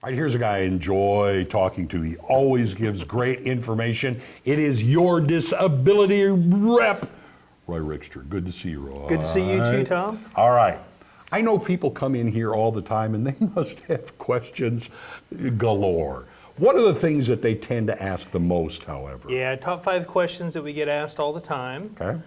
All right, here's a guy I enjoy talking to. He always gives great information. It is your disability rep, Roy Rickster. Good to see you, Roy. Good to see you too, Tom. All right. I know people come in here all the time and they must have questions galore. What are the things that they tend to ask the most, however? Yeah, top 5 questions that we get asked all the time. Okay.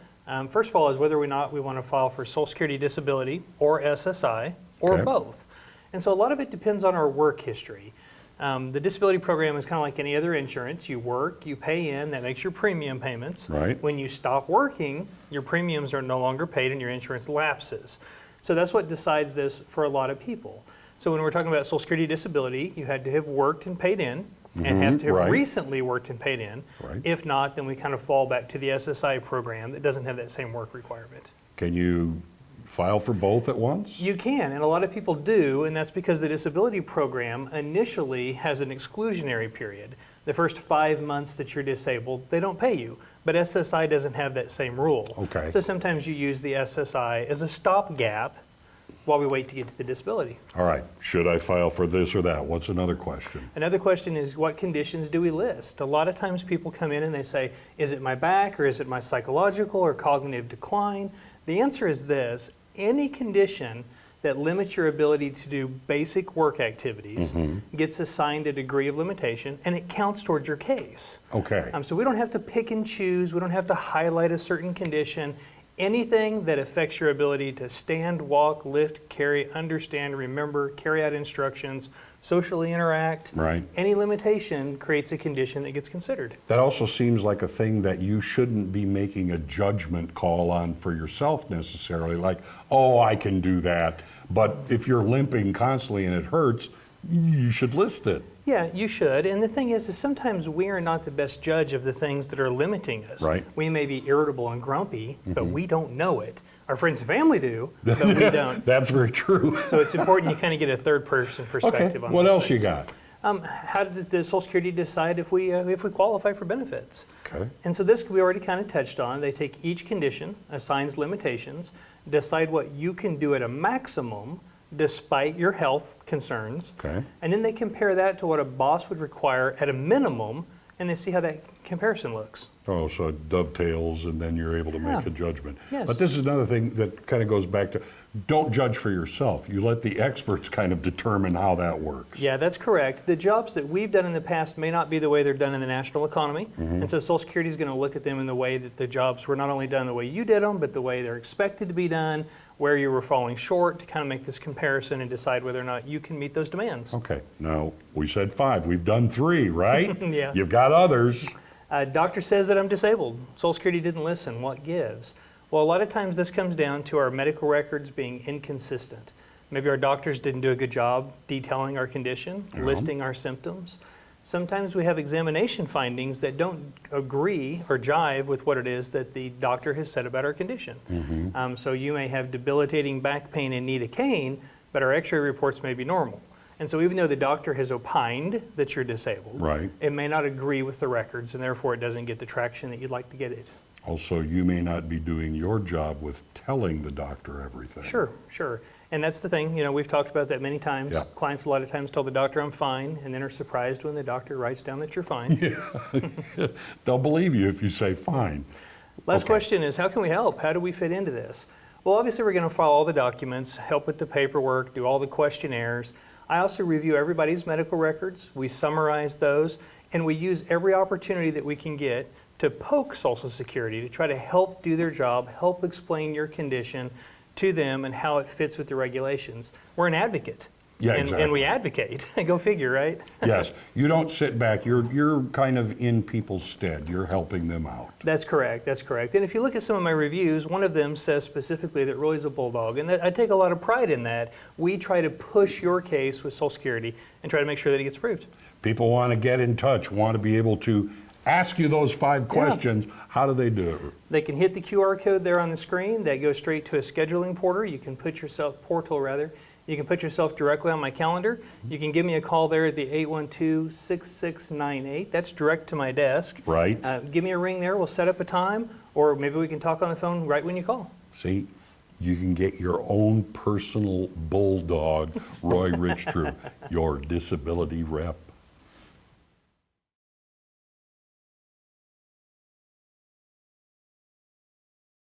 First of all is whether or not we want to file for Social Security Disability or SSI or Okay. both. And so a lot of it depends on our work history. The disability program is kind of like any other insurance. You work, you pay in, that makes your premium payments. Right. When you stop working, your premiums are no longer paid and your insurance lapses. So that's what decides this for a lot of people. So when we're talking about Social Security Disability, you had to have worked and paid in, and have to have right. recently worked and paid in. Right. If not, then we kind of fall back to the SSI program that doesn't have that same work requirement. Can you file for both at once? You can, and a lot of people do, and that's because the disability program initially has an exclusionary period. The first 5 months that you're disabled, they don't pay you. But SSI doesn't have that same rule. Okay. So sometimes you use the SSI as a stopgap while we wait to get to the disability. All right. Should I file for this or that? What's another question? Another question is, what conditions do we list? A lot of times people come in and they say, is it my back, or is it my psychological or cognitive decline? The answer is this: any condition that limits your ability to do basic work activities gets assigned a degree of limitation, and it counts towards your case. Okay. So we don't have to pick and choose. We don't have to highlight a certain condition. Anything that affects your ability to stand, walk, lift, carry, understand, remember, carry out instructions, socially interact, Right. any limitation creates a condition that gets considered. That also seems like a thing that you shouldn't be making a judgment call on for yourself necessarily, like, oh, I can do that. But if you're limping constantly and it hurts, you should list it. Yeah, you should. And the thing is sometimes we are not the best judge of the things that are limiting us. Right. We may be irritable and grumpy, but we don't know it. Our friends and family do, but we don't. That's very true. So it's important you kind of get a third-person Okay. perspective on What those else things. you got? How did the Social Security decide if we qualify for benefits? Okay. And so this we already kind of touched on. They take each condition, assigns limitations, decide what you can do at a maximum despite your health concerns, Okay. and then they compare that to what a boss would require at a minimum, and they see how that comparison looks. Oh, so it dovetails and then you're able to make a judgment. Yes. But this is another thing that kind of goes back to, don't judge for yourself. You let the experts kind of determine how that works. Yeah, that's correct. The jobs that we've done in the past may not be the way they're done in the national economy. And so Social Security is going to look at them in the way that the jobs were not only done the way you did them, but the way they're expected to be done, where you were falling short, to kind of make this comparison and decide whether or not you can meet those demands. Okay, now we said 5. We've done 3, right? Yeah. You've got others. Doctor says that I'm disabled. Social Security didn't listen. What gives? Well, a lot of times this comes down to our medical records being inconsistent. Maybe our doctors didn't do a good job detailing our condition, listing our symptoms. Sometimes we have examination findings that don't agree or jive with what it is that the doctor has said about our condition. So you may have debilitating back pain and need a cane, but our x-ray reports may be normal. And so even though the doctor has opined that you're disabled, Right. it may not agree with the records, and therefore it doesn't get the traction that you'd like to get it. Also, you may not be doing your job with telling the doctor everything. Sure, sure. And that's the thing, we've talked about that many times. Yeah. Clients a lot of times tell the doctor I'm fine, and then are surprised when the doctor writes down that you're fine. They'll believe you if you say fine. Last Okay. question is, how can we help? How do we fit into this? Well, obviously we're going to file all the documents, help with the paperwork, do all the questionnaires. I also review everybody's medical records. We summarize those, and we use every opportunity that we can get to poke Social Security to try to help do their job, help explain your condition to them and how it fits with the regulations. We're an advocate. Yeah, and exactly. we advocate. Go figure, right? Yes, you don't sit back. You're kind of in people's stead. You're helping them out. That's correct, that's correct. And if you look at some of my reviews, one of them says specifically that Roy's a bulldog, and I take a lot of pride in that. We try to push your case with Social Security and try to make sure that it gets approved. People want to get in touch, want to be able to ask you those 5 questions. How do they do it? They can hit the QR code there on the screen. That goes straight to a scheduling portal. You can put yourself You can put yourself directly on my calendar. You can give me a call there at the 812-6698. That's direct to my desk. Right. Give me a ring there. We'll set up a time, or maybe we can talk on the phone right when you call. See, you can get your own personal bulldog, Roy Richtru, your disability rep.